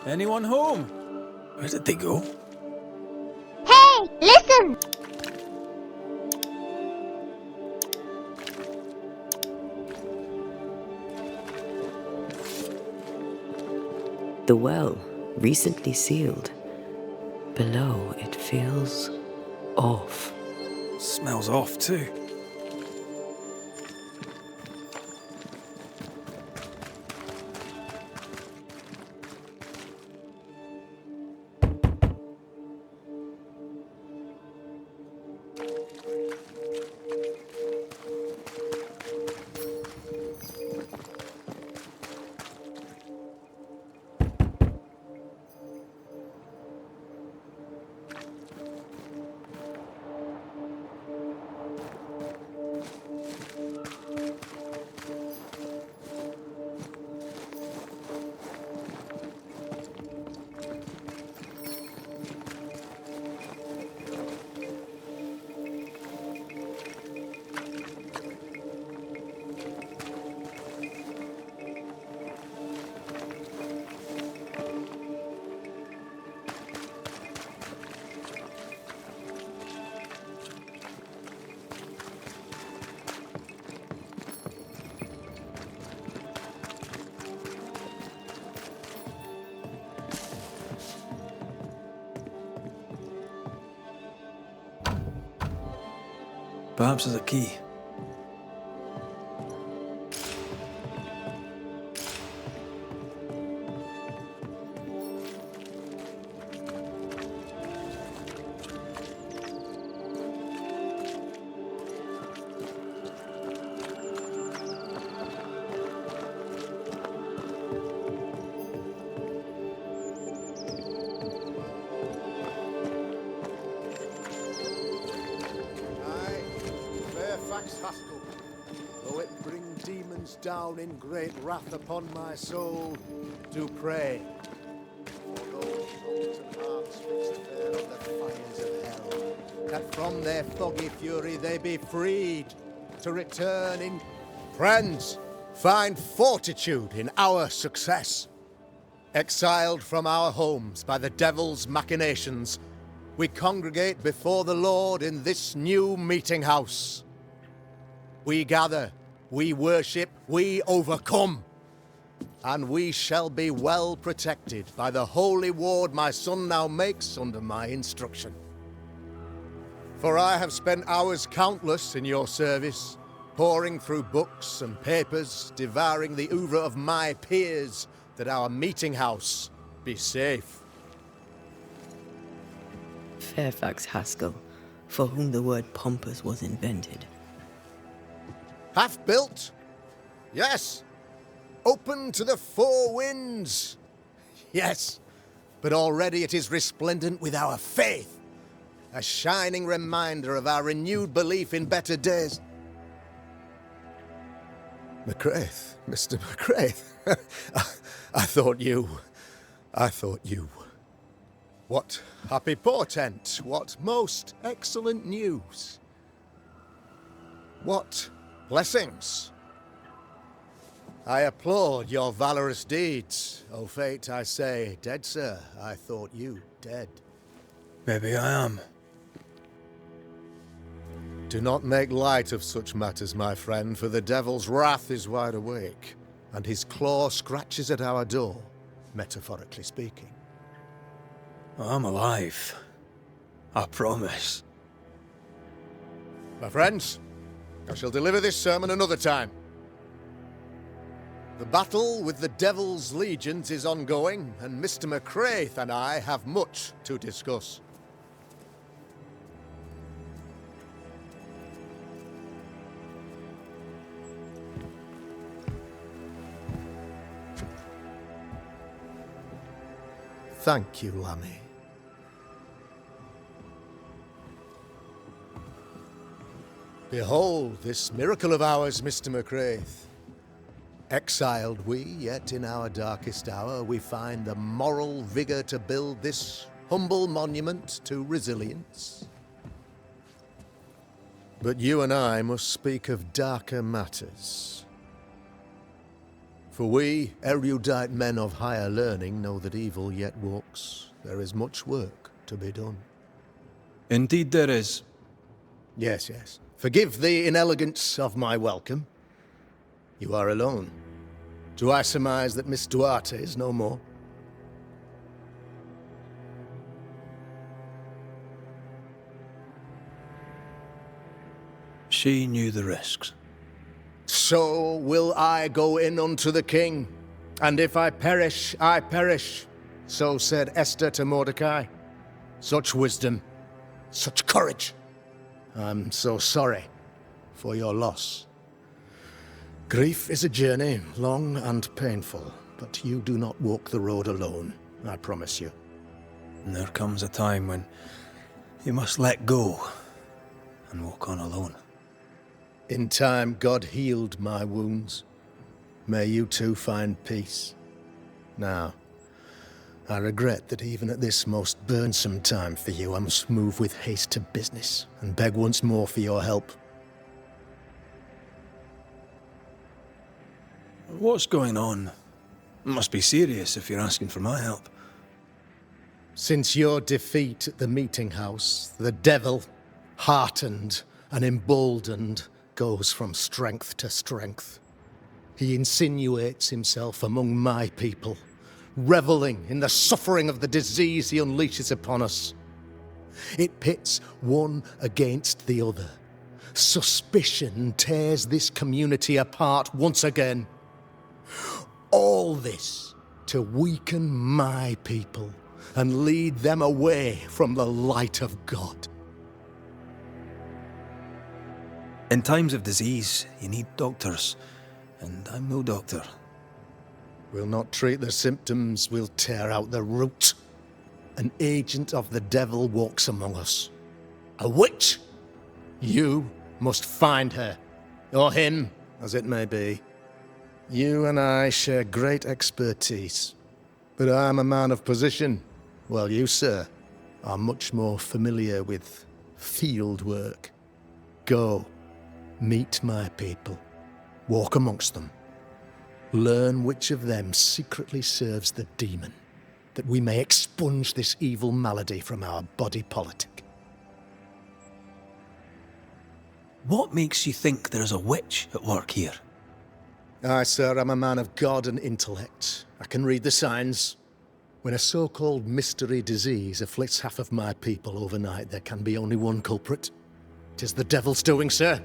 Anyone home? Where did they go? Hey, listen! The well, recently sealed. Below, it feels off. Smells off too. Perhaps there's a key. Though it bring demons down in great wrath upon my soul, do pray. For those reluctant hearts fixed there on the fires of hell, that from their foggy fury they be freed to return in... Friends, find fortitude in our success. Exiled from our homes by the devil's machinations, we congregate before the Lord in this new meeting house. We gather, we worship, we overcome. And we shall be well protected by the holy ward my son now makes under my instruction. For I have spent hours countless in your service, poring through books and papers, devouring the oeuvre of my peers, that our meeting house be safe. Fairfax Haskell, for whom the word pompous was invented. Half built? Yes. Open to the four winds? Yes. But already it is resplendent with our faith. A shining reminder of our renewed belief in better days. McCraith, Mr. McCraith. I thought you. What happy portent, what most excellent news. What blessings. I applaud your valorous deeds. O fate, I say, dead sir, I thought you dead. Maybe I am. Do not make light of such matters, my friend, for the devil's wrath is wide awake, and his claw scratches at our door, metaphorically speaking. I'm alive. I promise. My friends, I shall deliver this sermon another time. The battle with the devil's legions is ongoing, and Mr. McCraith and I have much to discuss. Thank you, Lammy. Behold this miracle of ours, Mr. McCraith. Exiled we, yet in our darkest hour we find the moral vigor to build this humble monument to resilience. But you and I must speak of darker matters. For we, erudite men of higher learning, know that evil yet walks. There is much work to be done. Indeed there is. Yes, yes. Forgive the inelegance of my welcome. You are alone. Do I surmise that Miss Duarte is no more? She knew the risks. So will I go in unto the king, and if I perish, I perish. So said Esther to Mordecai. Such wisdom, such courage. I'm so sorry for your loss. Grief is a journey, long and painful, but you do not walk the road alone, I promise you. And there comes a time when you must let go and walk on alone. In time, God healed my wounds. May you too find peace. Now, I regret that even at this most burnsome time for you, I must move with haste to business and beg once more for your help. What's going on? It must be serious if you're asking for my help. Since your defeat at the meeting house, the devil, heartened and emboldened, goes from strength to strength. He insinuates himself among my people, reveling in the suffering of the disease he unleashes upon us. It pits one against the other. Suspicion tears this community apart once again. All this to weaken my people and lead them away from the light of God. In times of disease, you need doctors, and I'm no doctor. We'll not treat the symptoms, we'll tear out the root. An agent of the devil walks among us. A witch! You must find her, or him, as it may be. You and I share great expertise, but I'm a man of position, while you, sir, are much more familiar with field work. Go. Meet my people. Walk amongst them. Learn which of them secretly serves the demon, that we may expunge this evil malady from our body politic. What makes you think there's a witch at work here? Aye, sir, I'm a man of God and intellect. I can read the signs. When a so-called mystery disease afflicts half of my people overnight, there can be only one culprit. 'Tis the devil's doing, sir.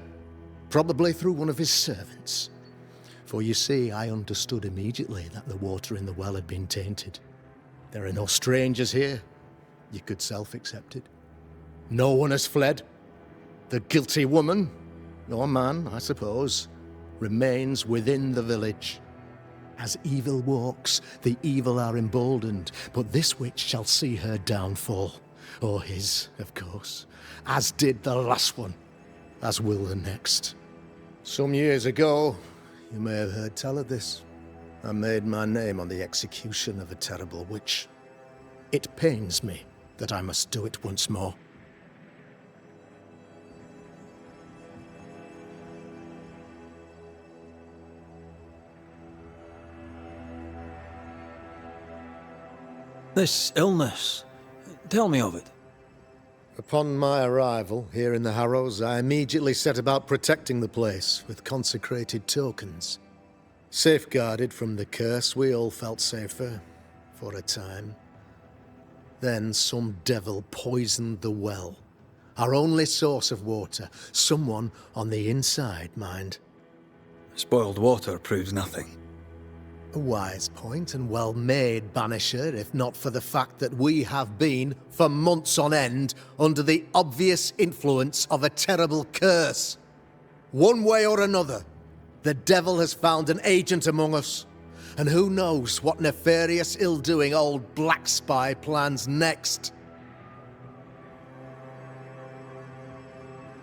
Probably through one of his servants. For you see, I understood immediately that the water in the well had been tainted. There are no strangers here. You could self-accept it. No one has fled. The guilty woman, or man, I suppose, remains within the village. As evil walks, the evil are emboldened, but this witch shall see her downfall. Or his, of course, as did the last one, as will the next. Some years ago, you may have heard tell of this, I made my name on the execution of a terrible witch. It pains me that I must do it once more. This illness, tell me of it. Upon my arrival here in the Harrows, I immediately set about protecting the place with consecrated tokens. Safeguarded from the curse, we all felt safer, for a time. Then some devil poisoned the well, our only source of water. Someone on the inside, mind. Spoiled water proves nothing. A wise point and well made, Banisher, if not for the fact that we have been, for months on end, under the obvious influence of a terrible curse. One way or another, the devil has found an agent among us, and who knows what nefarious ill-doing old Black Spy plans next.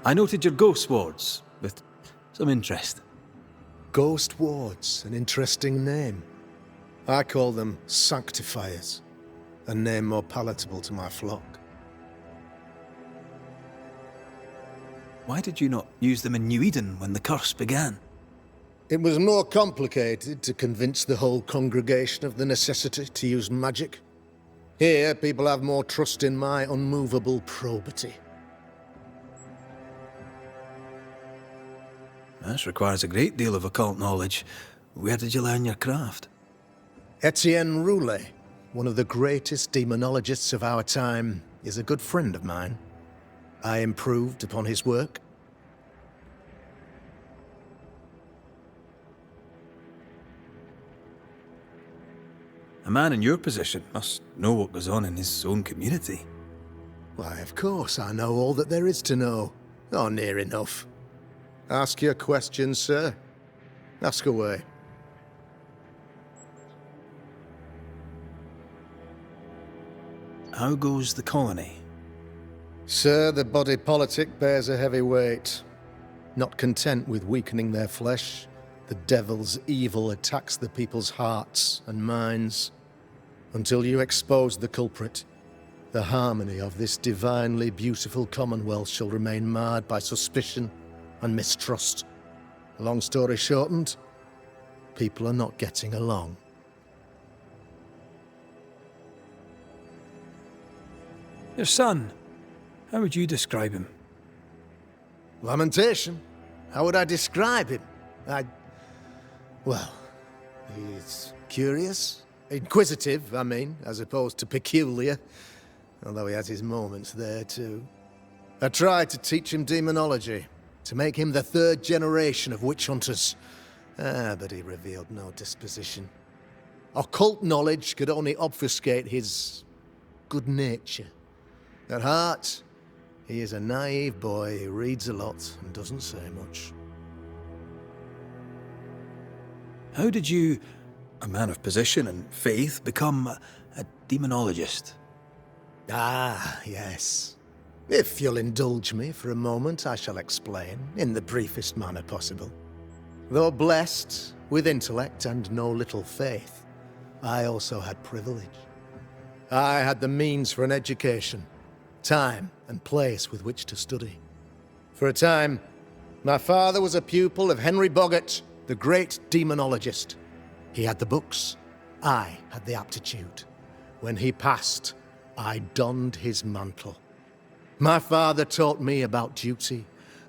I noted your ghost wards with some interest. Ghost wards, an interesting name. I call them sanctifiers, a name more palatable to my flock. Why did you not use them in New Eden when the curse began? It was more complicated to convince the whole congregation of the necessity to use magic. Here, people have more trust in my unmovable probity. This requires a great deal of occult knowledge. Where did you learn your craft? Etienne Roulet, one of the greatest demonologists of our time, is a good friend of mine. I improved upon his work. A man in your position must know what goes on in his own community. Why, of course, I know all that there is to know. Oh, near enough. Ask your questions, sir. Ask away. How goes the colony? Sir, the body politic bears a heavy weight. Not content with weakening their flesh, the devil's evil attacks the people's hearts and minds. Until you expose the culprit, the harmony of this divinely beautiful commonwealth shall remain marred by suspicion and mistrust. Long story shortened, people are not getting along. Your son, how would you describe him? Lamentation? How would I describe him? Well, he's curious. Inquisitive, I mean, as opposed to peculiar. Although he has his moments there, too. I tried to teach him demonology, to make him the third generation of witch hunters. But he revealed no disposition. Occult knowledge could only obfuscate his good nature. At heart, he is a naive boy who reads a lot and doesn't say much. How did you, a man of position and faith, become a demonologist? Ah, yes. If you'll indulge me for a moment, I shall explain, in the briefest manner possible. Though blessed with intellect and no little faith, I also had privilege. I had the means for an education, time and place with which to study. For a time, my father was a pupil of Henry Boggart, the great demonologist. He had the books, I had the aptitude. When he passed, I donned his mantle. My father taught me about duty.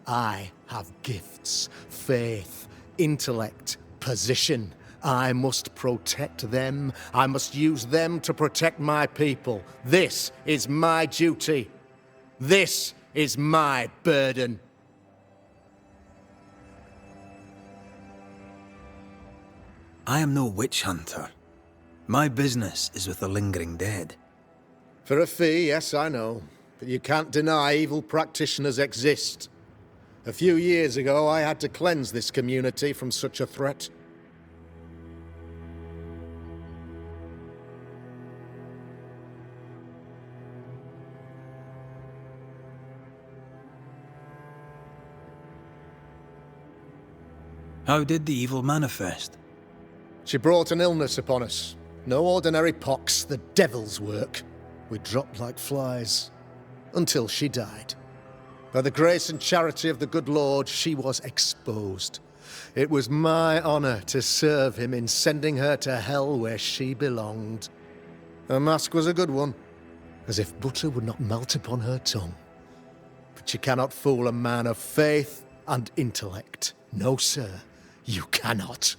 I have gifts, faith, intellect, position. I must protect them. I must use them to protect my people. This is my duty. This is my burden. I am no witch hunter. My business is with the lingering dead. For a fee, yes, I know. But you can't deny evil practitioners exist. A few years ago, I had to cleanse this community from such a threat. How did the evil manifest? She brought an illness upon us. No ordinary pox, the devil's work. We dropped like flies, until she died. By the grace and charity of the good Lord, she was exposed. It was my honor to serve him in sending her to hell where she belonged. Her mask was a good one, as if butter would not melt upon her tongue. But you cannot fool a man of faith and intellect. No, sir, you cannot.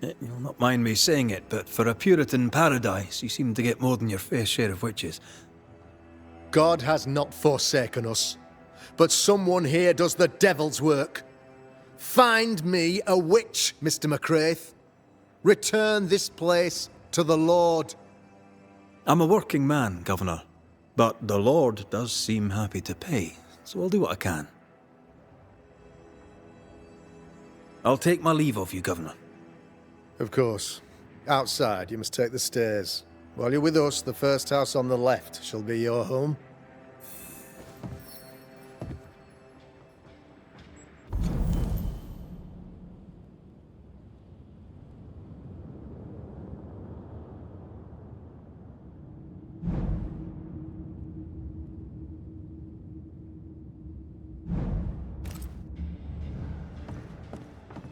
You'll not mind me saying it, but for a Puritan paradise, you seem to get more than your fair share of witches. God has not forsaken us, but someone here does the devil's work. Find me a witch, Mr. McCraith. Return this place to the Lord. I'm a working man, Governor, but the Lord does seem happy to pay, so I'll do what I can. I'll take my leave of you, Governor. Of course. Outside, you must take the stairs. While you're with us, the first house on the left shall be your home.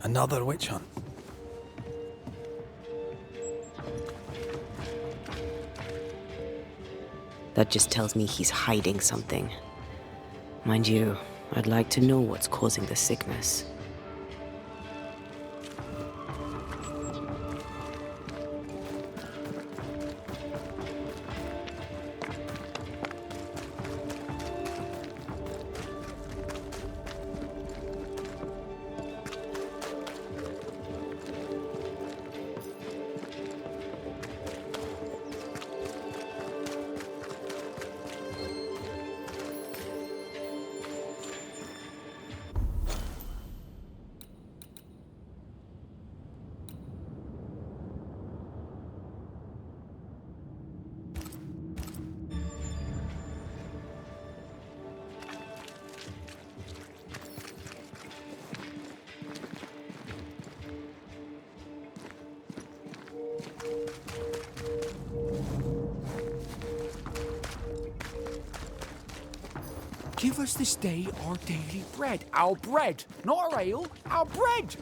A Another witch hunt. That just tells me he's hiding something. Mind you, I'd like to know what's causing the sickness. Give us this day our daily bread. Our bread, not our ale, our bread.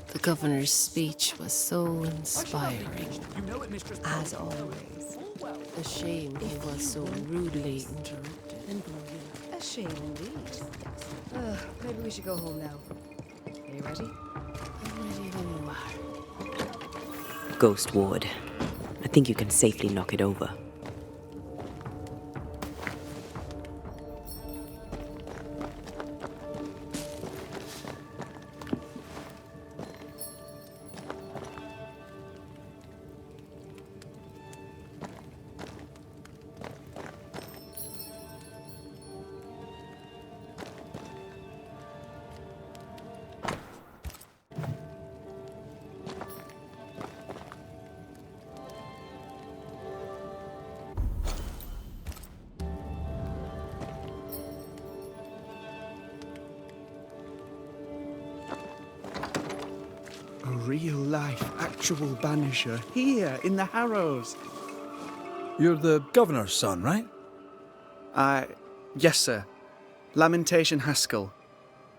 The governor's speech was so inspiring. You know it, Mistress. As always. A shame he was so rudely interrupted. And brilliant. A shame indeed. Maybe we should go home now. Are you ready? I'm ready when you are. Ghost Ward. I think you can safely knock it over. A real-life, actual Banisher here in the Harrows. You're the governor's son, right? Yes, sir. Lamentation Haskell.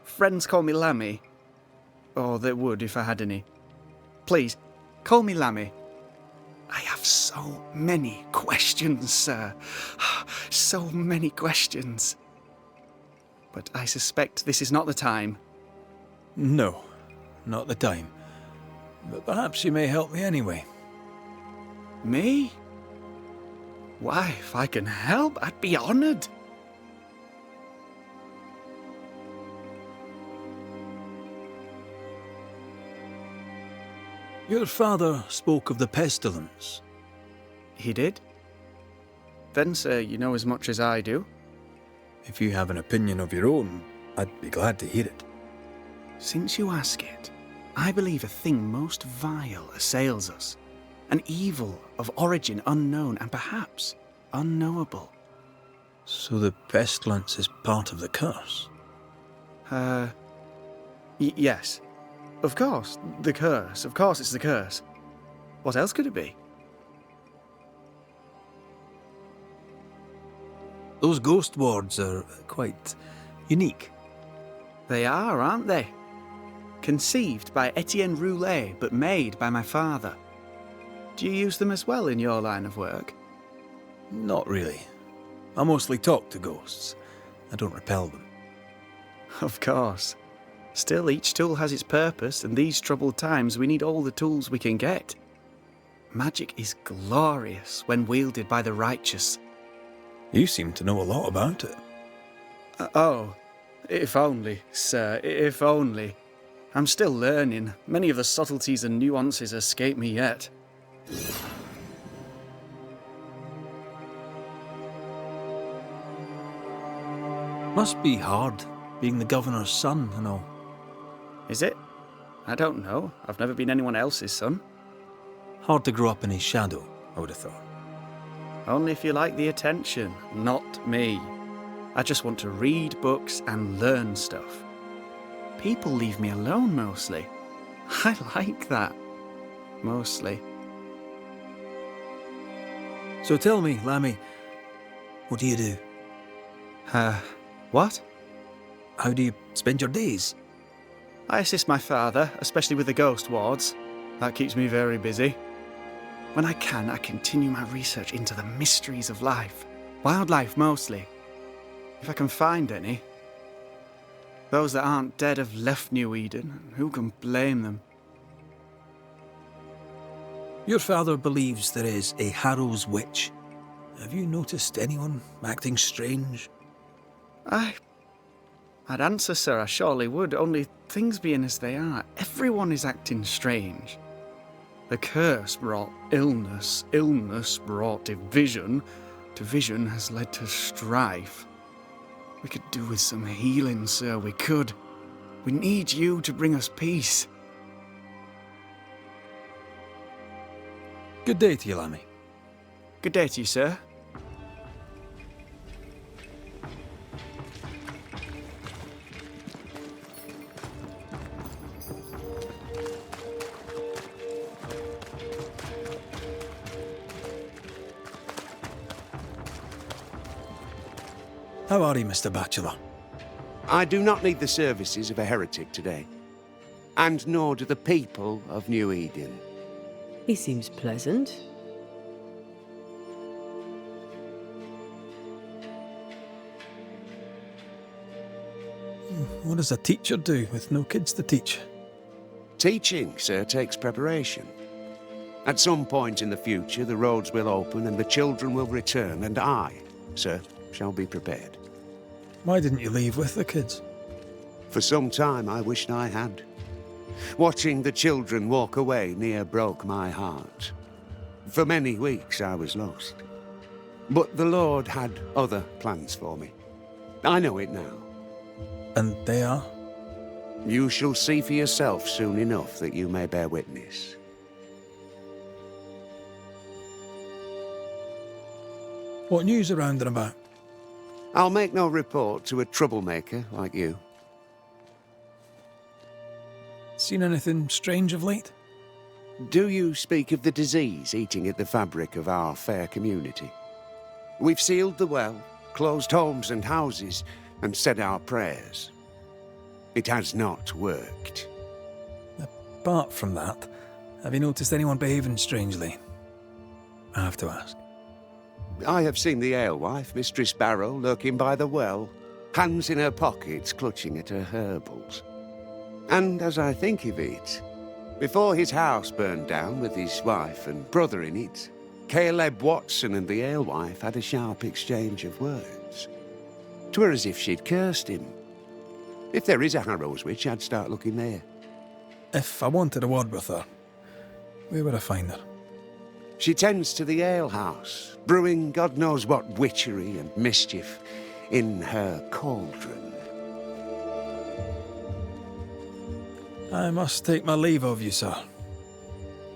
Friends call me Lammy. Or they would if I had any. Please, call me Lammy. I have so many questions, sir. So many questions. But I suspect this is not the time. No, not the time. But perhaps you may help me anyway. Me? Why, if I can help, I'd be honoured. Your father spoke of the pestilence. He did? Then, sir, you know as much as I do. If you have an opinion of your own, I'd be glad to hear it. Since you ask it, I believe a thing most vile assails us. An evil of origin unknown and perhaps unknowable. So the pestilence is part of the curse? Yes. Of course, the curse. Of course it's the curse. What else could it be? Those ghost wards are quite unique. They are, aren't they? Conceived by Etienne Roulet, but made by my father. Do you use them as well in your line of work? Not really. I mostly talk to ghosts. I don't repel them. Of course. Still, each tool has its purpose, and these troubled times we need all the tools we can get. Magic is glorious when wielded by the righteous. You seem to know a lot about it. Oh, if only, sir, if only. I'm still learning. Many of the subtleties and nuances escape me yet. Must be hard, being the governor's son and all. Is it? I don't know. I've never been anyone else's son. Hard to grow up in his shadow, I would have thought. Only if you like the attention, not me. I just want to read books and learn stuff. People leave me alone mostly. I like that. Mostly. So tell me, Lammy, what do you do? What? How do you spend your days? I assist my father, especially with the ghost wards. That keeps me very busy. When I can, I continue my research into the mysteries of life. Wildlife, mostly. If I can find any. Those that aren't dead have left New Eden, and who can blame them? Your father believes there is a Harrow's witch. Have you noticed anyone acting strange? I'd answer, sir, I surely would, only things being as they are, everyone is acting strange. The curse brought illness, illness brought division, division has led to strife. We could do with some healing, sir, we could. We need you to bring us peace. Good day to you, Lammy. Good day to you, sir. How are you, Mr. Bachelor? I do not need the services of a heretic today. And nor do the people of New Eden. He seems pleasant. What does a teacher do with no kids to teach? Teaching, sir, takes preparation. At some point in the future, the roads will open and the children will return, and I, sir, shall be prepared. Why didn't you leave with the kids? For some time, I wished I had. Watching the children walk away near broke my heart. For many weeks, I was lost. But the Lord had other plans for me. I know it now. And they are? You shall see for yourself soon enough that you may bear witness. What news around and about? I'll make no report to a troublemaker like you. Seen anything strange of late? Do you speak of the disease eating at the fabric of our fair community? We've sealed the well, closed homes and houses, and said our prayers. It has not worked. Apart from that, have you noticed anyone behaving strangely? I have to ask. I have seen the alewife, Mistress Barrow, lurking by the well, hands in her pockets clutching at her herbals. And as I think of it, before his house burned down with his wife and brother in it, Caleb Watson and the alewife had a sharp exchange of words. 'Twere as if she'd cursed him. If there is a Harrow's witch, I'd start looking there. If I wanted a word with her, where would I find her? She tends to the alehouse, brewing God knows what witchery and mischief in her cauldron. I must take my leave of you, sir.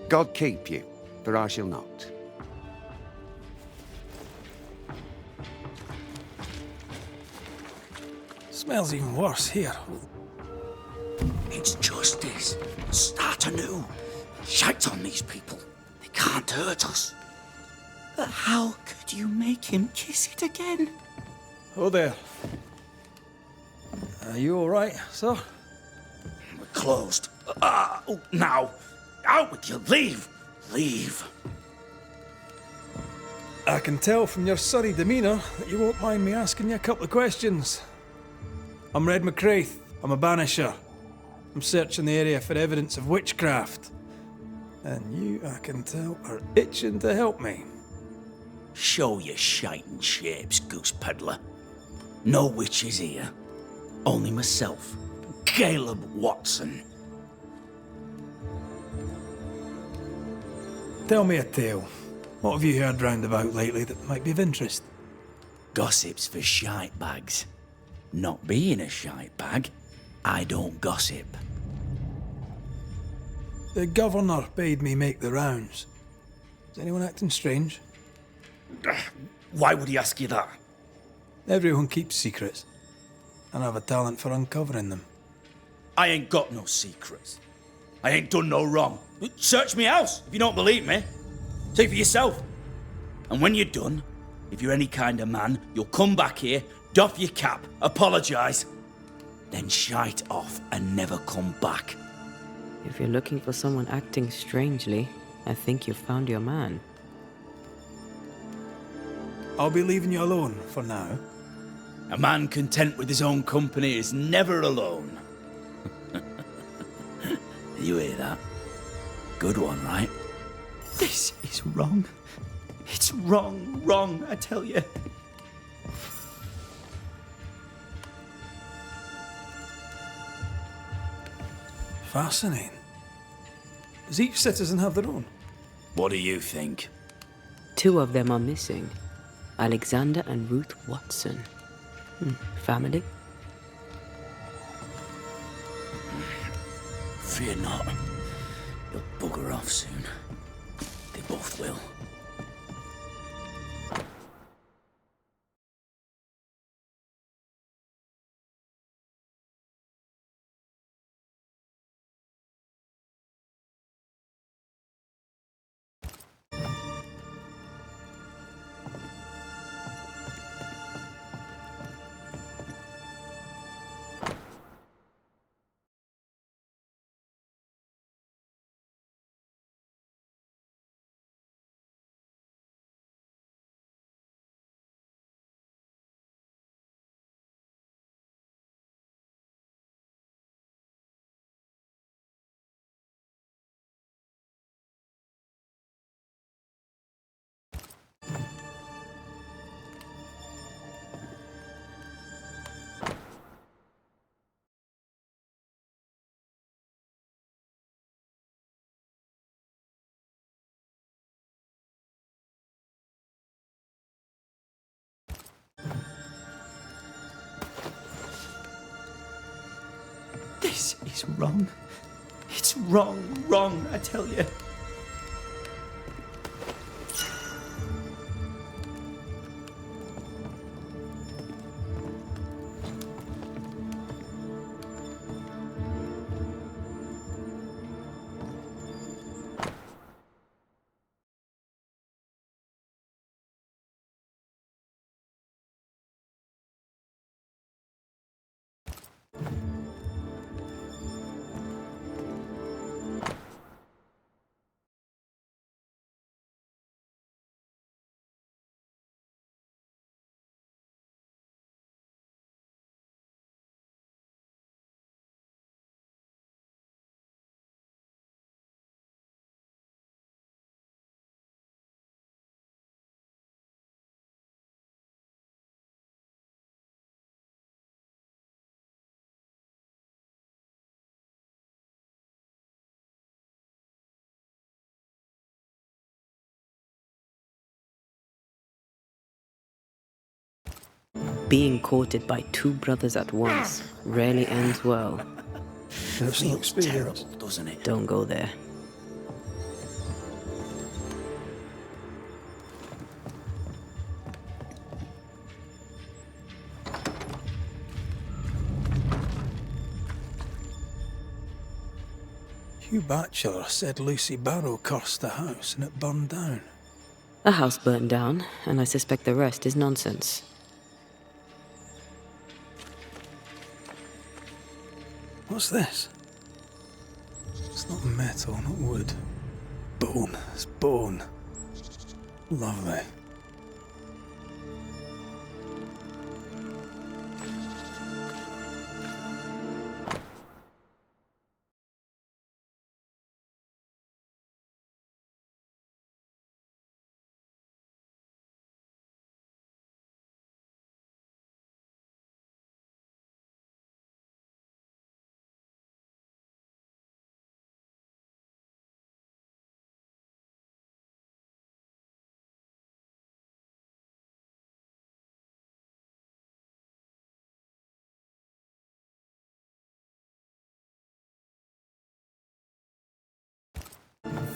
God keep you, for I shall not. Smells even worse here. It's justice. Start anew. Shite on these people. They can't hurt us. But how could you make him kiss it again? Oh there. Are you all right, sir? We're closed. Oh, now. Out with you. Leave. Leave. I can tell from your surly demeanour that you won't mind me asking you a couple of questions. I'm Red McRaith. I'm a banisher. I'm searching the area for evidence of witchcraft. And you, I can tell, are itching to help me. Show your shiting shapes, goose peddler. No witches here. Only myself, Caleb Watson. Tell me a tale. What have you heard round about lately that might be of interest? Gossip's for shite bags. Not being a shite bag, I don't gossip. The governor bade me make the rounds. Is anyone acting strange? Why would he ask you that? Everyone keeps secrets, and I have a talent for uncovering them. I ain't got no secrets. I ain't done no wrong. Search me house if you don't believe me. See for yourself. And when you're done, if you're any kind of man, you'll come back here, doff your cap, apologise. then shite off and never come back. If you're looking for someone acting strangely, I think you've found your man. I'll be leaving you alone for now. A man content with his own company is never alone. You hear that? Good one, right? This is wrong. It's wrong, I tell you. Fascinating. Does each citizen have their own? What do you think? 2 of them are missing. Alexander and Ruth Watson. Family? Fear not. They'll bugger off soon. They both will. This is wrong. It's wrong, I tell you. Being courted by 2 brothers at once rarely ends well. Feels terrible, doesn't it? Don't go there. Hugh Batchelor said Lucy Barrow cursed the house and it burned down. A house burned down, and I suspect the rest is nonsense. What's this? It's not metal, not wood. Bone. It's bone. Lovely.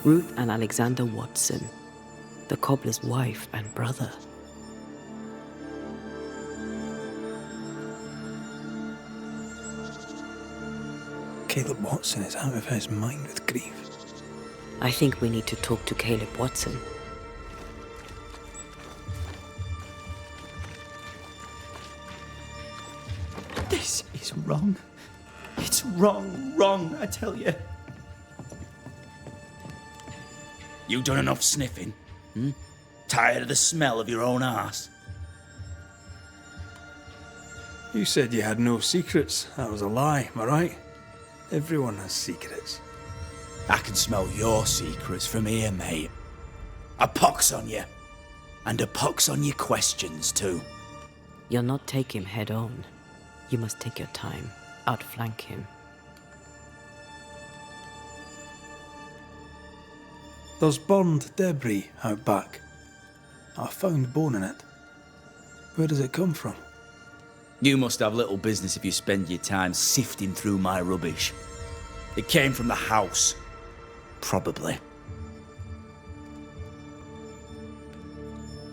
Ruth and Alexander Watson, the cobbler's wife and brother. Caleb Watson is out of his mind with grief. I think we need to talk to Caleb Watson. This This is wrong. It's wrong, I tell you. You done enough sniffing? Tired of the smell of your own arse? You said you had no secrets. That was a lie, am I right? Everyone has secrets. I can smell your secrets from here, mate. A pox on you. And a pox on your questions, too. You'll not take him head on. You must take your time, outflank him. There's burned debris out back. I found bone in it. Where does it come from? You must have little business if you spend your time sifting through my rubbish. It came from the house. Probably.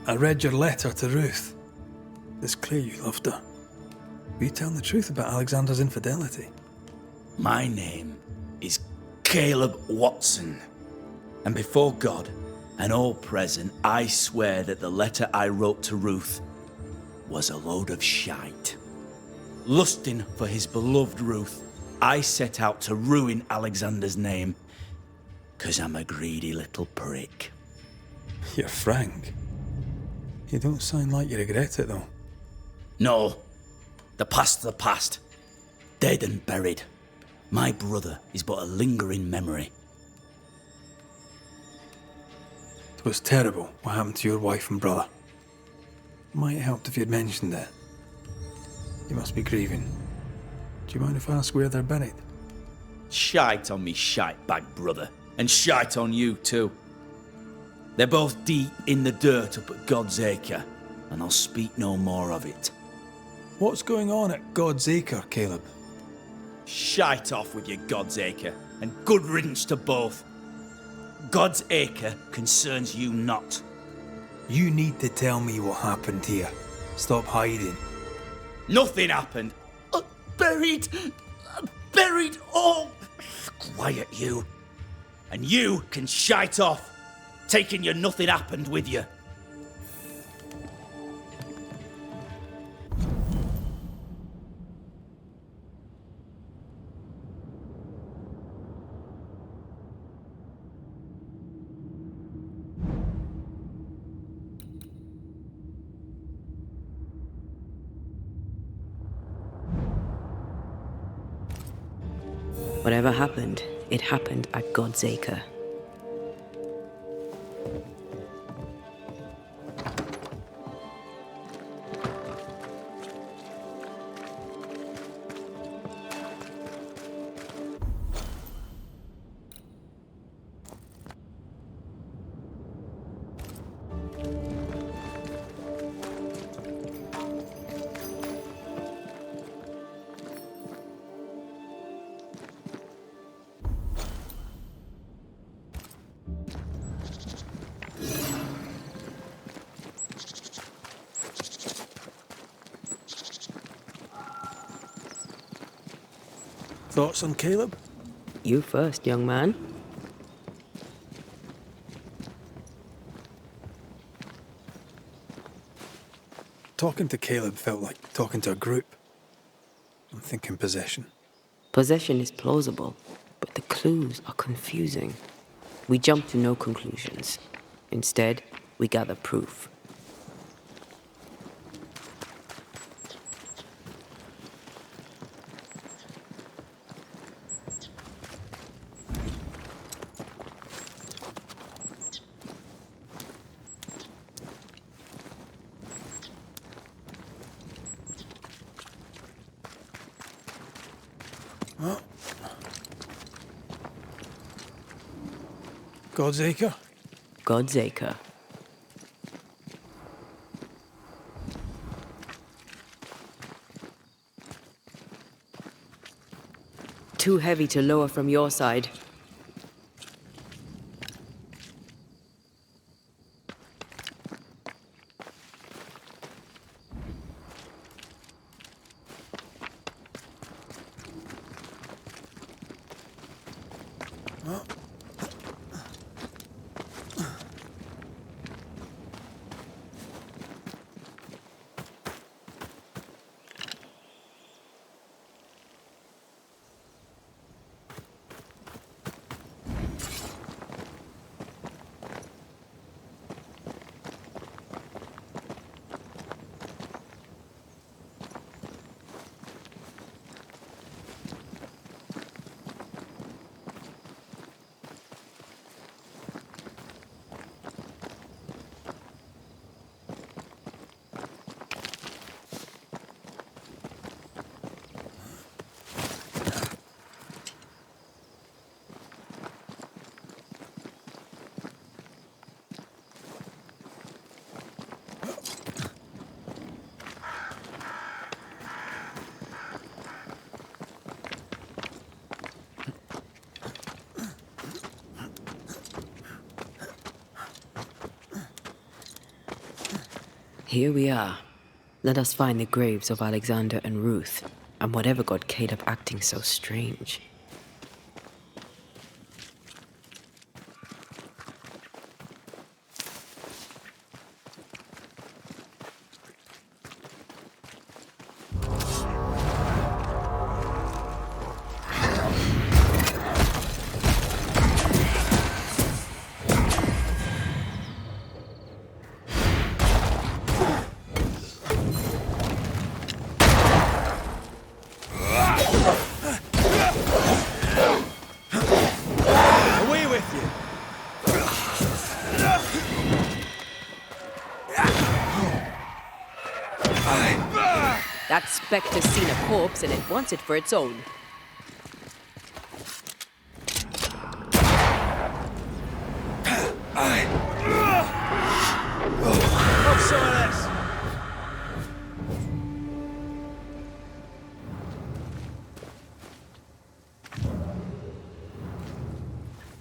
I read your letter to Ruth. It's clear you loved her. Were you telling the truth about Alexander's infidelity? My name is Caleb Watson. And before God and all present, I swear that the letter I wrote to Ruth was a load of shite. Lusting for his beloved Ruth, I set out to ruin Alexander's name, 'cause I'm a greedy little prick. You're frank. You don't sound like you regret it, though. No, the past's the past. Dead and buried. My brother is but a lingering memory. It was terrible what happened to your wife and brother. Might have helped if you'd mentioned it. You must be grieving. Do you mind if I ask where they're buried? Shite on me shite bag brother, and shite on you too. They're both deep in the dirt up at God's Acre, and I'll speak no more of it. What's going on at God's Acre, Caleb? Shite off with your God's Acre, and good riddance to both. God's Acre concerns you not. You need to tell me what happened here. Stop hiding. Nothing happened. Buried. Oh, quiet you. And you can shite off, taking your nothing happened with you. Whatever happened, it happened at God's Acre. Thoughts on Caleb? You first, young man. Talking to Caleb felt like talking to a group. I'm thinking possession. Possession is plausible, but the clues are confusing. We jump to no conclusions. Instead, we gather proof. God's Acre? God's Acre. Too heavy to lower from your side. Here we are. Let us find the graves of Alexander and Ruth, and whatever got Caleb acting so strange. That spectre's seen a corpse and it wants it for its own. Have some of this!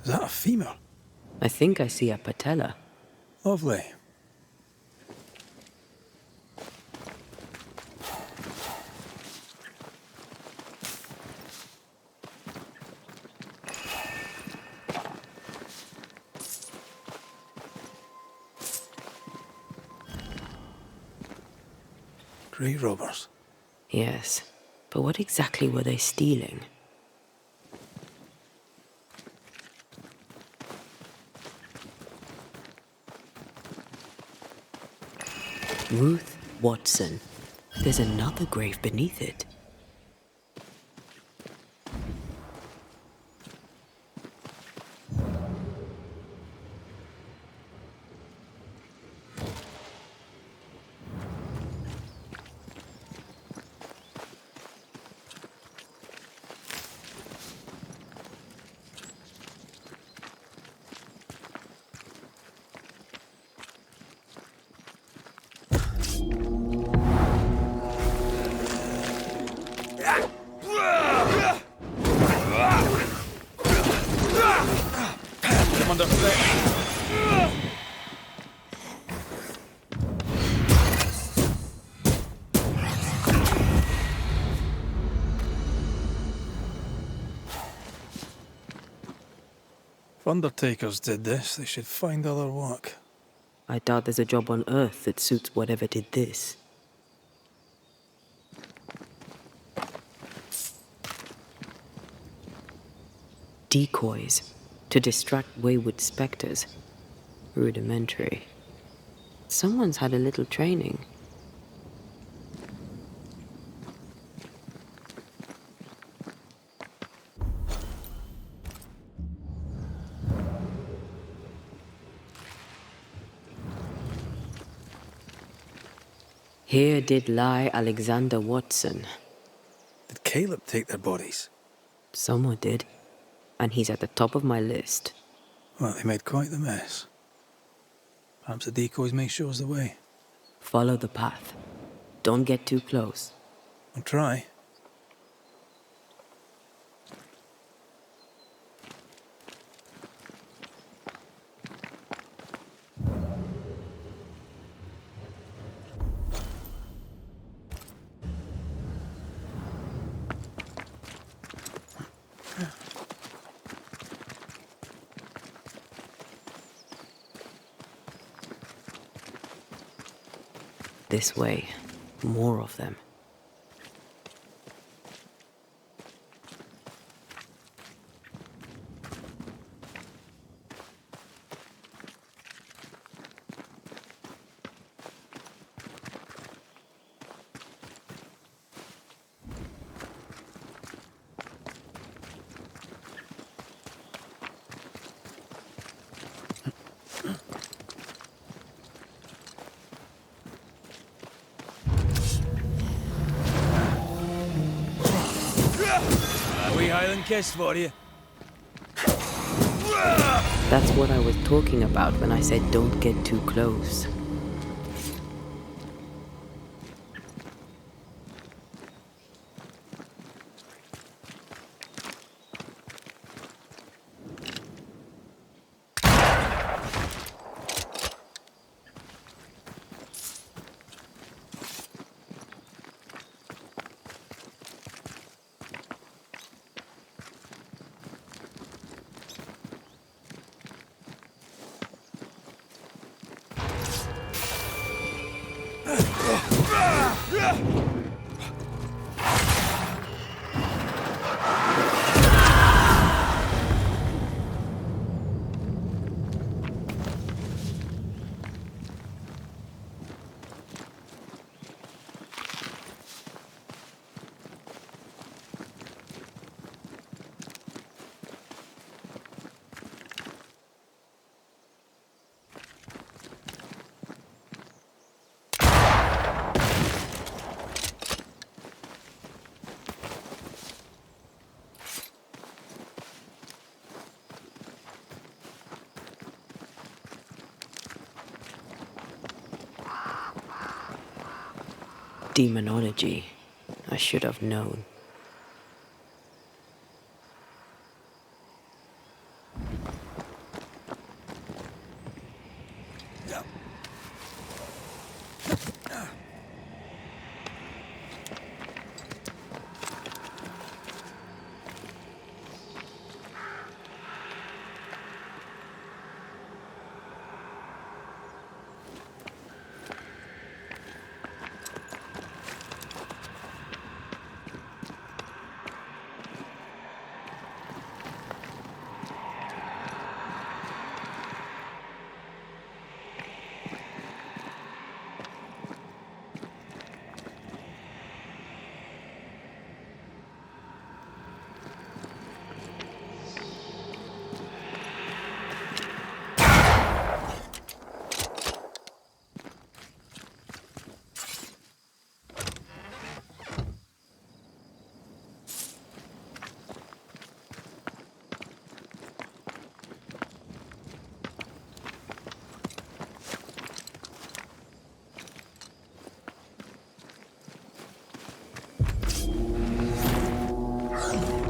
Is that a femur? I think I see a patella. Lovely. Grave robbers. Yes, but what exactly were they stealing? Ruth Watson. There's another grave beneath it. I'm under threat. If undertakers did this, they should find other work. I doubt there's a job on Earth that suits whatever did this. Decoys to distract wayward specters. Rudimentary. Someone's had a little training. Here did lie Alexander Watson. Did Caleb take their bodies? Someone did, and he's at the top of my list. Well, they made quite the mess. Perhaps the decoys may show us the way. Follow the path. Don't get too close. I'll try. This way. More of them. Wee Highland kiss for you. That's what I was talking about when I said don't get too close. Demonology. I should have known.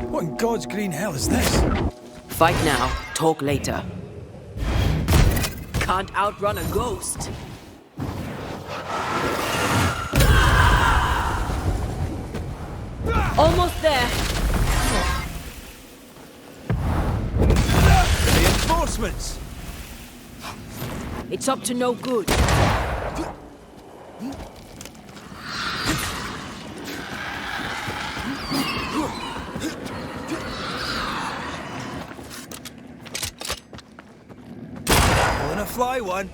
What in God's green hell is this? Fight now, talk later. Can't outrun a ghost. Almost there. Reinforcements! It's up to no good. Pulling a fly one.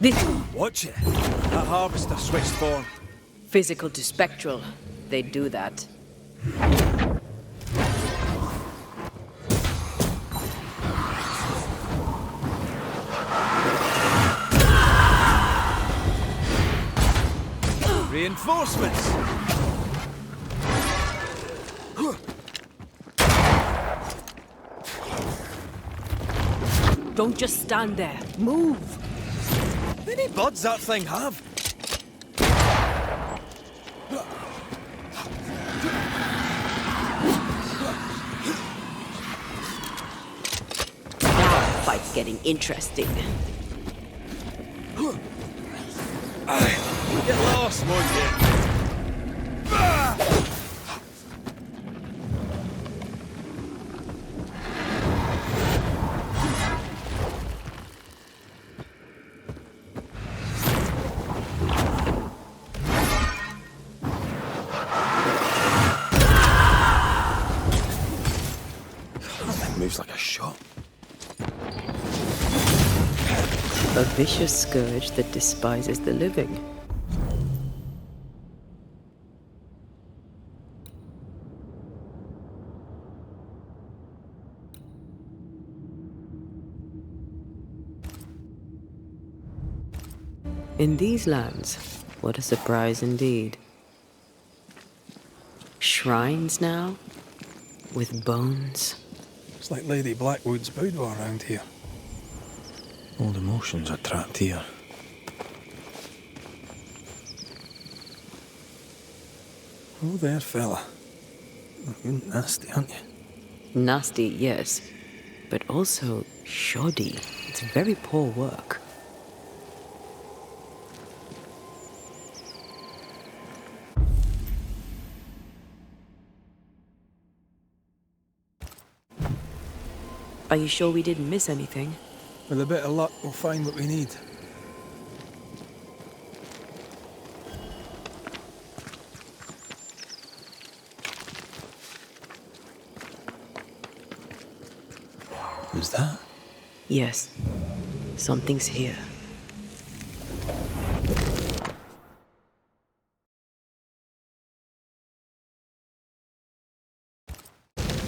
This Watch it. That harvester switched form. physical to spectral. They do that. Reinforcements! Don't just stand there. Move! Many buds that thing have? Now the fight's getting interesting. Get lost, won't you? Moves like a shot. A vicious scourge that despises the living. In these lands, what a surprise indeed. Shrines now, with bones. It's like Lady Blackwood's boudoir around here. Old emotions are trapped here. Oh there, fella. You're nasty, aren't you? Nasty, yes, but also shoddy. It's very poor work. Are you sure we didn't miss anything? With a bit of luck, we'll find what we need. Who's that? Yes. Something's here.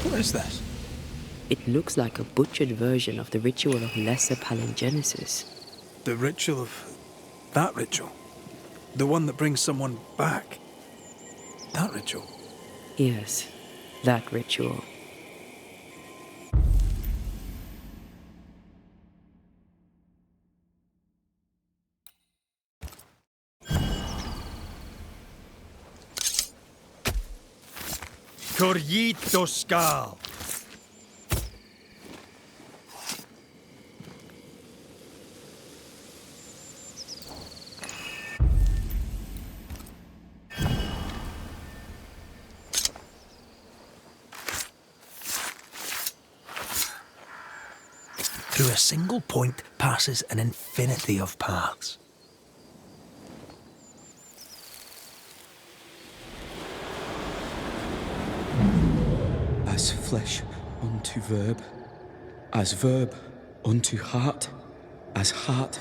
What is this? It looks like a butchered version of the ritual of Lesser Palingenesis. The ritual of... that ritual? The one that brings someone back? That ritual? Yes, that ritual. Corrito Skal! Through a single point passes an infinity of paths. As flesh unto verb, as verb unto heart, as heart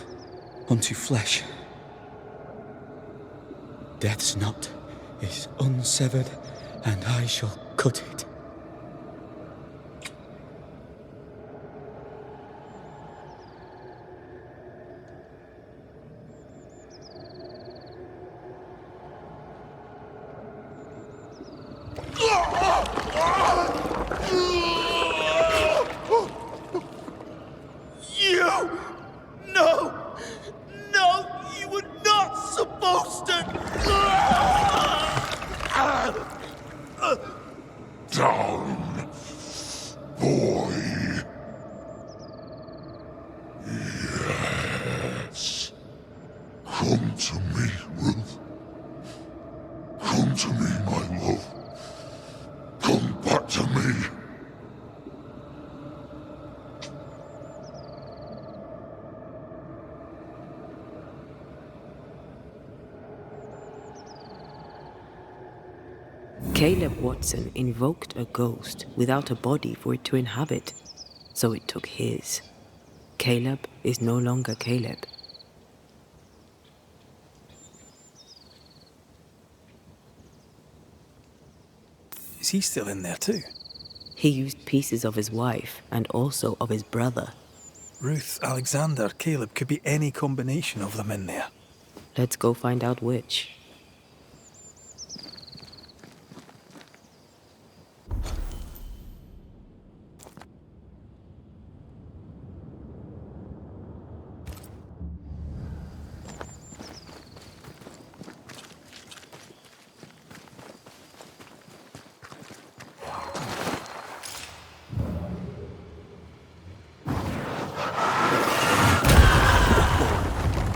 unto flesh. Death's knot is unsevered, and I shall cut it. Down, boy. Yes. Come to me, Ruth. Come to me, my love. Come back to me. Caleb Watson invoked a ghost without a body for it to inhabit, so it took his. Caleb is no longer Caleb. Is he still in there too? He used pieces of his wife and also of his brother. Ruth, Alexander, Caleb, could be any combination of them in there. Let's go find out which.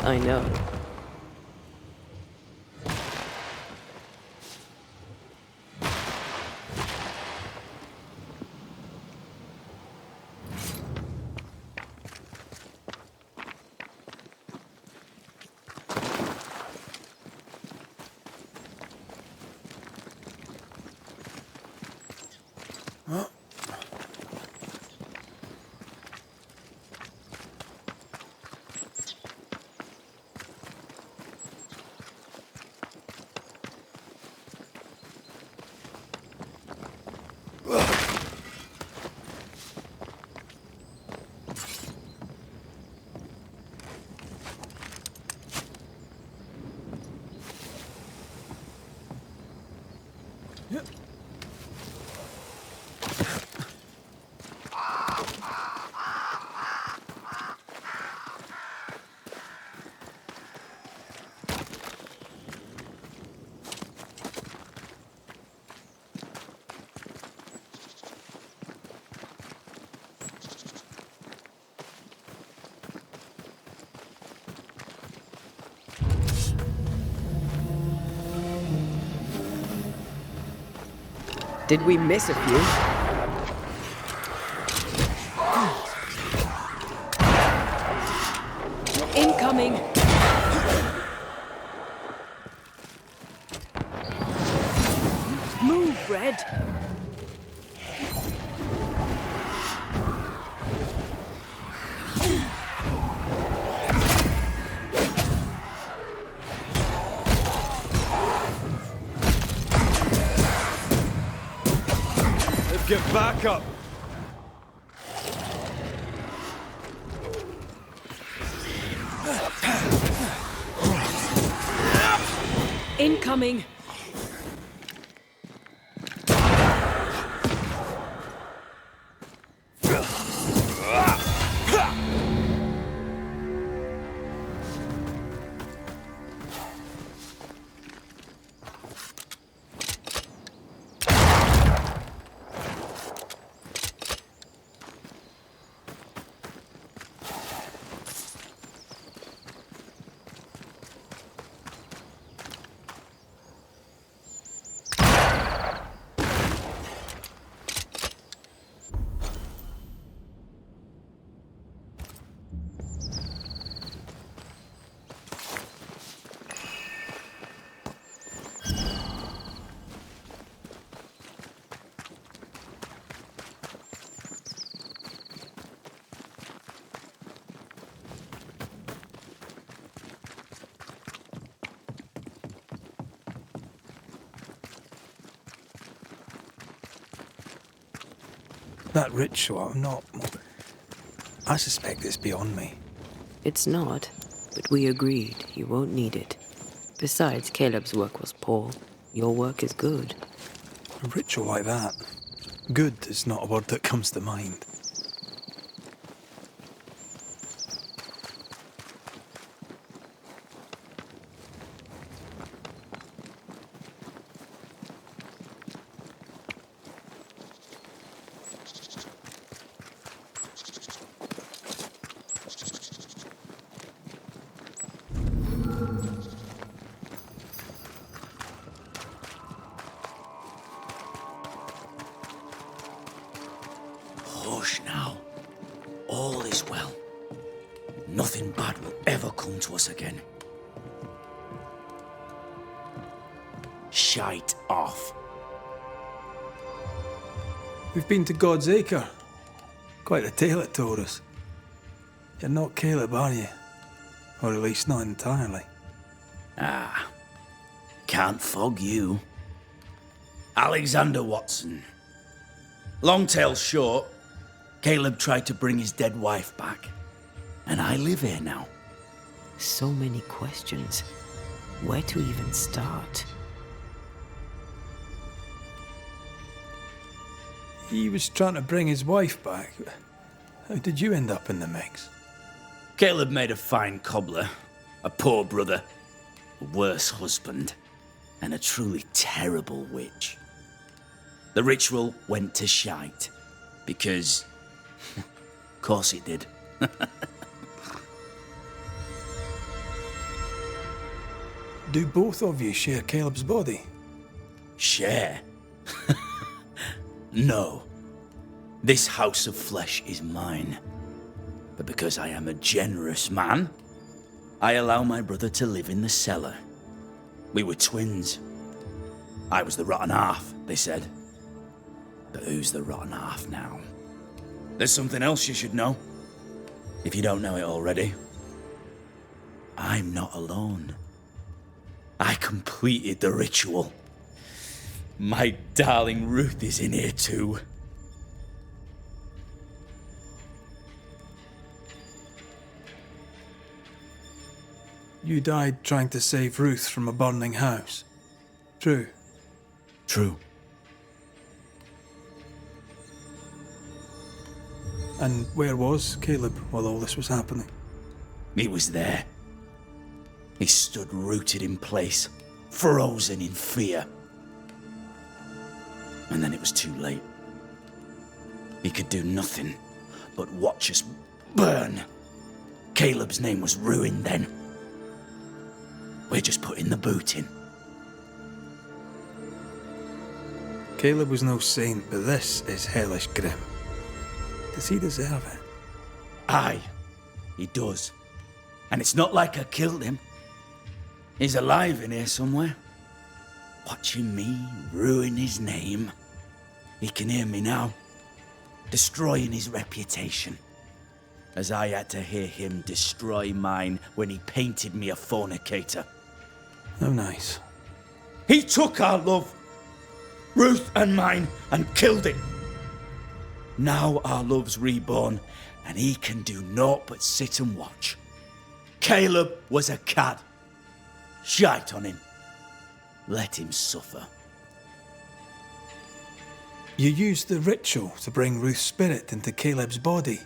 I know. Did we miss a few? Red. Get back up! Incoming! That ritual, I suspect it's beyond me. It's not, but we agreed you won't need it. Besides, Caleb's work was poor. Your work is good. A ritual like that. Good is not a word that comes to mind. Hush now. All is well. Nothing bad will ever come to us again. Shite off. We've been to God's Acre. Quite a tale it told us. You're not Caleb, are you? Or at least not entirely. Ah, can't fog you. Alexander Watson. Long tale short, Caleb tried to bring his dead wife back. And I live here now. So many questions. Where to even start? He was trying to bring his wife back. How did you end up in the mix? Caleb made a fine cobbler, a poor brother, a worse husband, and a truly terrible witch. The ritual went to shite, because... of course it did. Do both of you share Caleb's body? Share? No. This house of flesh is mine. But because I am a generous man, I allow my brother to live in the cellar. We were twins. I was the rotten half, they said. But who's the rotten half now? There's something else you should know. If you don't know it already. I'm not alone. I completed the ritual. My darling Ruth is in here too. You died trying to save Ruth from a burning house. True. True. And where was Caleb while all this was happening? He was there. He stood rooted in place, frozen in fear. And then it was too late. He could do nothing but watch us burn. Caleb's name was ruined then. We're just putting the boot in. Caleb was no saint, but this is hellish grim. Does he deserve it? Aye, he does. And it's not like I killed him. He's alive in here somewhere. watching me ruin his name. He can hear me now, destroying his reputation, as I had to hear him destroy mine when he painted me a fornicator. Oh, nice. He took our love, Ruth and mine, and killed it. Now our love's reborn, and he can do naught but sit and watch. Caleb was a cad. Shite on him. Let him suffer. You used the ritual to bring Ruth's spirit into Caleb's body.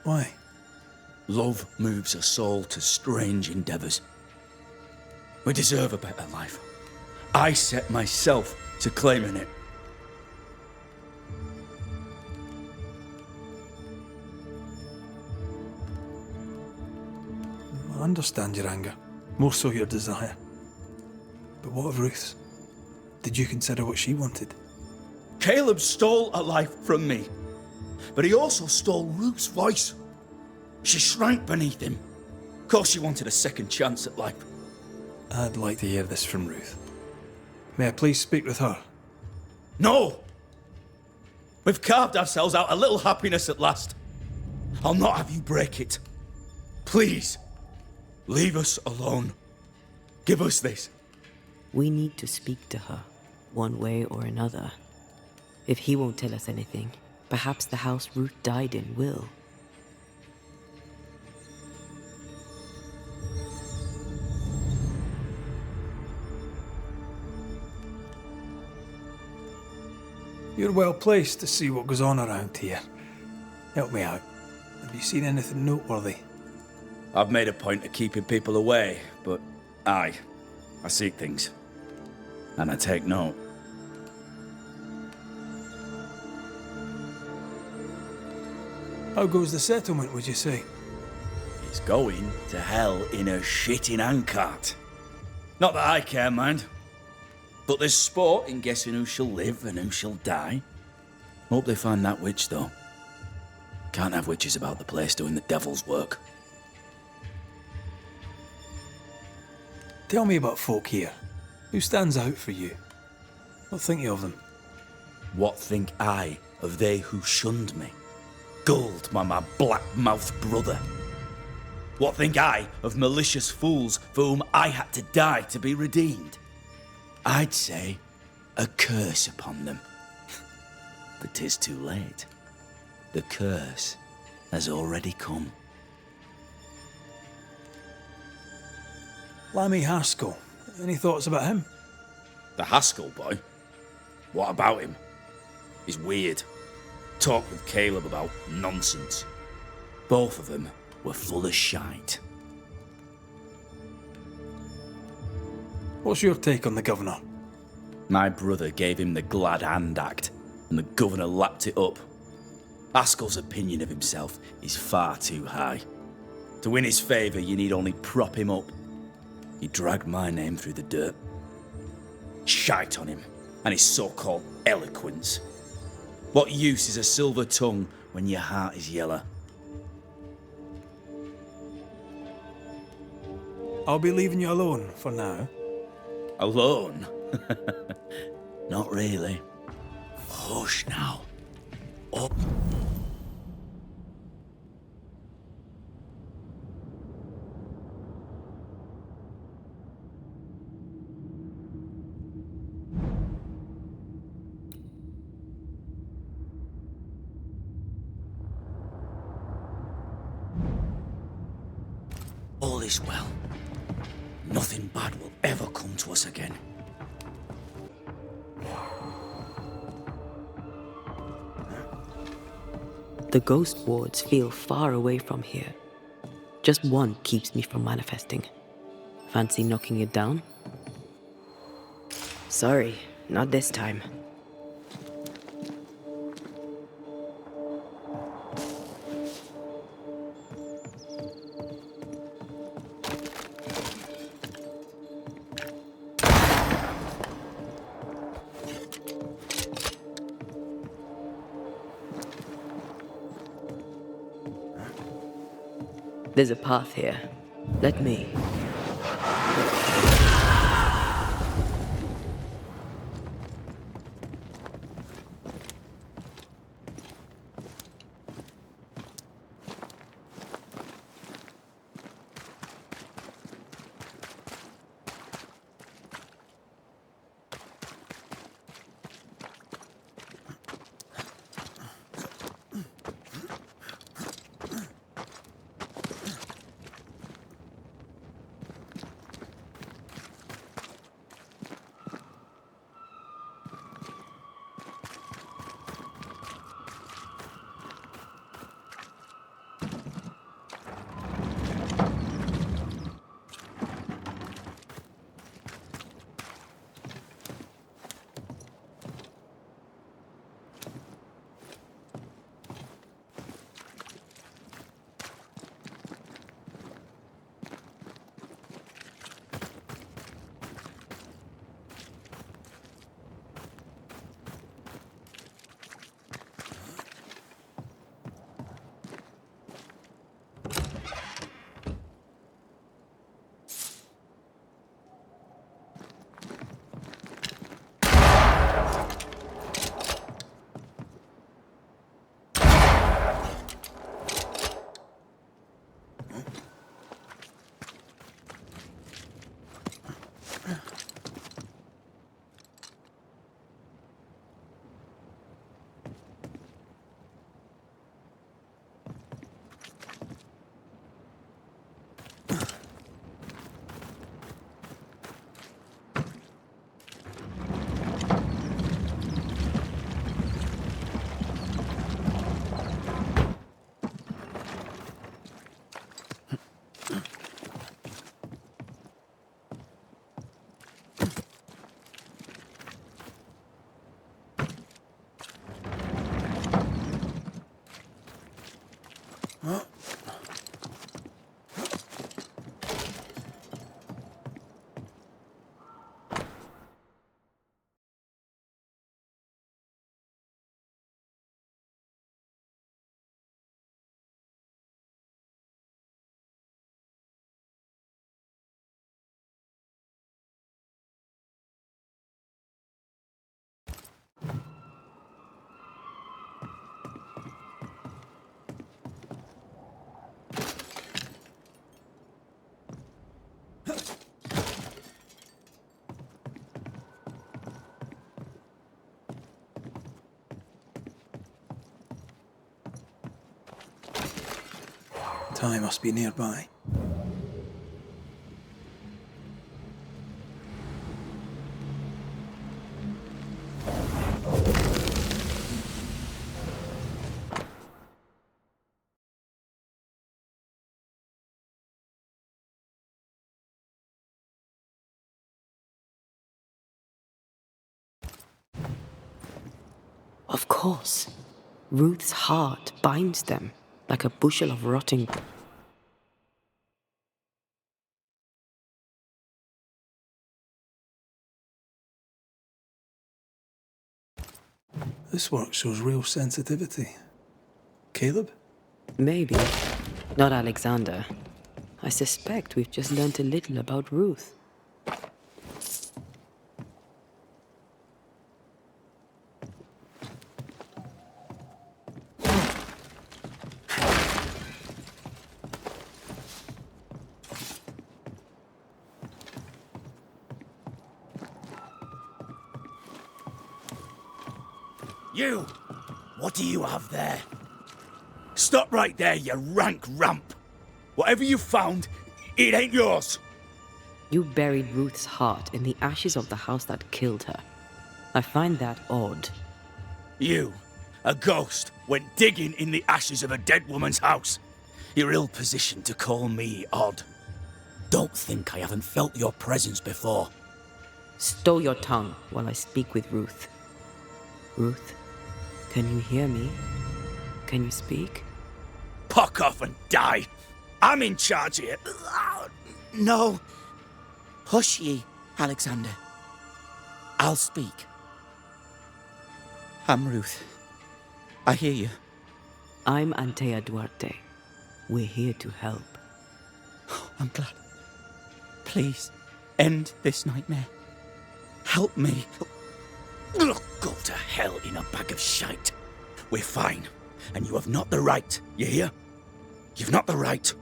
Why? Love moves a soul to strange endeavours. We deserve a better life. I set myself to claiming it. I understand your anger, more so your desire. But what of Ruth's? Did you consider what she wanted? Caleb stole a life from me, but he also stole Ruth's voice. She shrank beneath him. Of course she wanted a second chance at life. I'd like to hear this from Ruth. May I please speak with her? No! We've carved ourselves out a little happiness at last. I'll not have you break it. Please, leave us alone. Give us this. We need to speak to her, one way or another. If he won't tell us anything, perhaps the house Ruth died in will. You're well placed to see what goes on around here. Help me out. Have you seen anything noteworthy? I've made a point of keeping people away, but I seek things. And I take note. How goes the settlement, would you say? It's going to hell in a shitting handcart. Not that I care, mind. But there's sport in guessing who shall live and who shall die. Hope they find that witch, though. Can't have witches about the place doing the devil's work. Tell me about folk here. Who stands out for you? What think you of them? What think I of they who shunned me? Gulled by my black-mouthed brother? What think I of malicious fools for whom I had to die to be redeemed? I'd say a curse upon them. But 'tis too late. The curse has already come. Lammy Haskell. Any thoughts about him? The Haskell boy? What about him? He's weird. Talked with Caleb about nonsense. Both of them were full of shite. What's your take on the governor? My brother gave him the Glad Hand Act, and the governor lapped it up. Haskell's opinion of himself is far too high. To win his favour, you need only prop him up. He dragged my name through the dirt. Shite on him, and his so-called eloquence. What use is a silver tongue when your heart is yellow? I'll be leaving you alone for now. Alone? Not really. Hush now. Oh. All is well. Nothing bad will ever come to us again. The ghost wards feel far away from here. Just one keeps me from manifesting. Fancy knocking it down? Sorry, not this time. There's a path here. Let me. Time must be nearby. Of course. Ruth's heart binds them like a bushel of rotting. This work shows real sensitivity. Caleb? Maybe. Not Alexander. I suspect we've just learnt a little about Ruth. You! What do you have there? Stop right there, you rank rump! Whatever you found, it ain't yours! You buried Ruth's heart in the ashes of the house that killed her. I find that odd. You, a ghost, went digging in the ashes of a dead woman's house. You're ill-positioned to call me odd. Don't think I haven't felt your presence before. Stow your tongue while I speak with Ruth. Ruth, can you hear me? Can you speak? Puck off and die! I'm in charge here. No. Hush ye, Alexander. I'll speak. I'm Ruth. I hear you. I'm Antea Duarte. We're here to help. I'm glad. Please, end this nightmare. Help me. Go to hell in a bag of shite. We're fine, and you have not the right, you hear? You've not the right.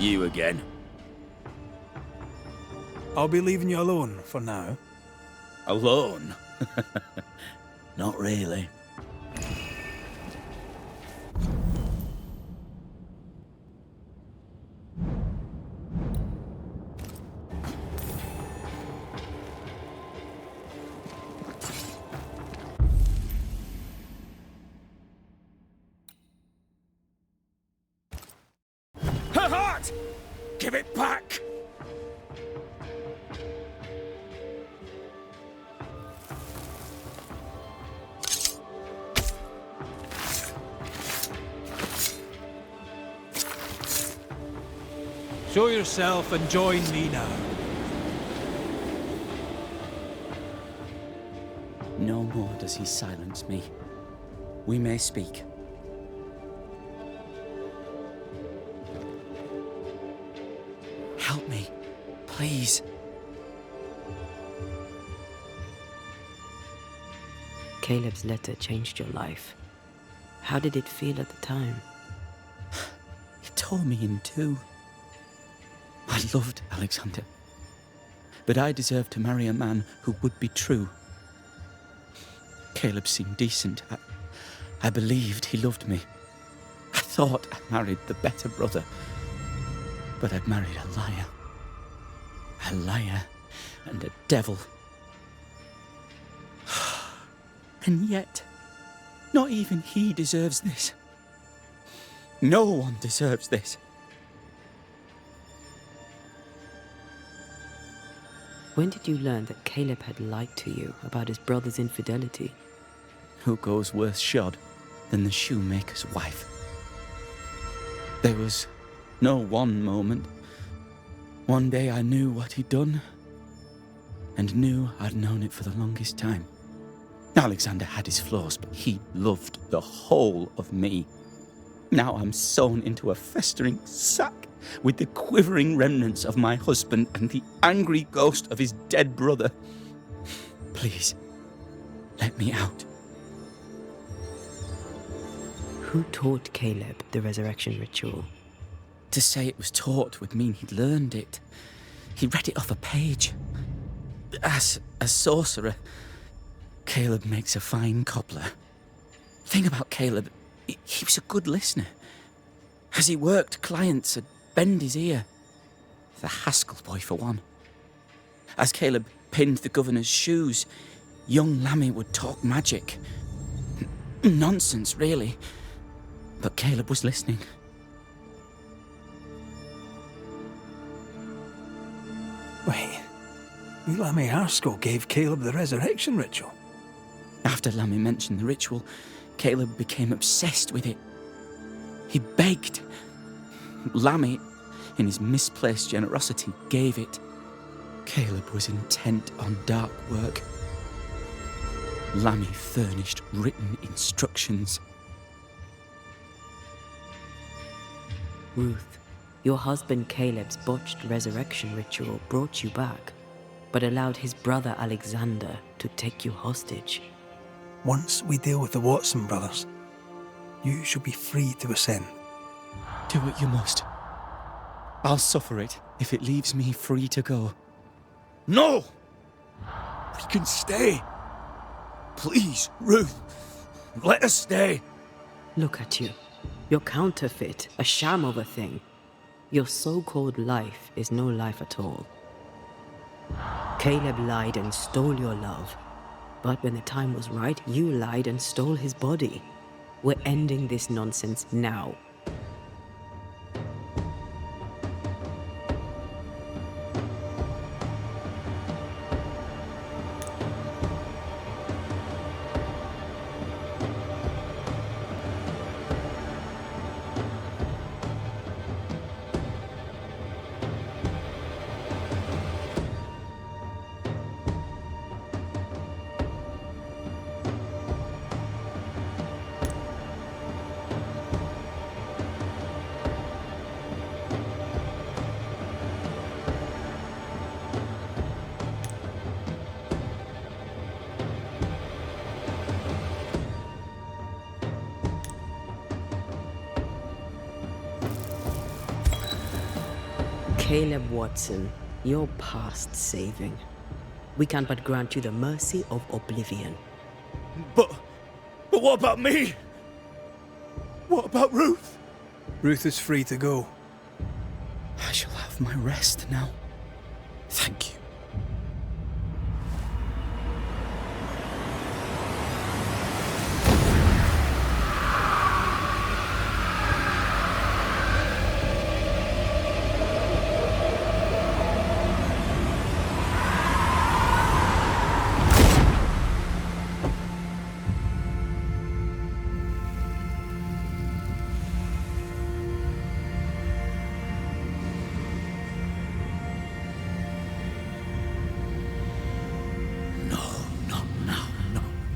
You again. I'll be leaving you alone for now. Alone? Not really. Her heart! Give it back! Show yourself and join me now. No more does he silence me. We may speak. Help me, please. Caleb's letter changed your life. How did it feel at the time? It tore me in two. I loved Alexander, but I deserved to marry a man who would be true. Caleb seemed decent. I believed he loved me. I thought I married the better brother, but I'd married a liar. A liar and a devil. And yet, not even he deserves this. No one deserves this. When did you learn that Caleb had lied to you about his brother's infidelity? Who goes worse shod than the shoemaker's wife? There was no one moment. One day I knew what he'd done, and knew I'd known it for the longest time. Alexander had his flaws, but he loved the whole of me. Now I'm sewn into a festering sack with the quivering remnants of my husband and the angry ghost of his dead brother. Please, let me out. Who taught Caleb the resurrection ritual? To say it was taught would mean he'd learned it. He read it off a page. As a sorcerer, Caleb makes a fine cobbler. thing about Caleb, he was a good listener. As he worked, clients had bend his ear. The Haskell boy, for one. As Caleb pinned the governor's shoes, young Lammy would talk magic. Nonsense, really. But Caleb was listening. Wait, Lammy Haskell gave Caleb the resurrection ritual? After Lammy mentioned the ritual, Caleb became obsessed with it. He begged. Lammy, in his misplaced generosity, gave it. Caleb was intent on dark work. Lammy furnished written instructions. Ruth, your husband Caleb's botched resurrection ritual brought you back, but allowed his brother Alexander to take you hostage. Once we deal with the Watson brothers, you shall be free to ascend. Do what you must. I'll suffer it if it leaves me free to go. No! We can stay. Please, Ruth, let us stay. Look at you. You're counterfeit, a sham of a thing. Your so-called life is no life at all. Caleb lied and stole your love. But when the time was right, you lied and stole his body. We're ending this nonsense now. Caleb Watson, you're past saving. We can but grant you the mercy of oblivion. But what about me? What about Ruth? Ruth is free to go. I shall have my rest now. Thank you.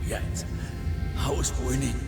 Yet. I was winning.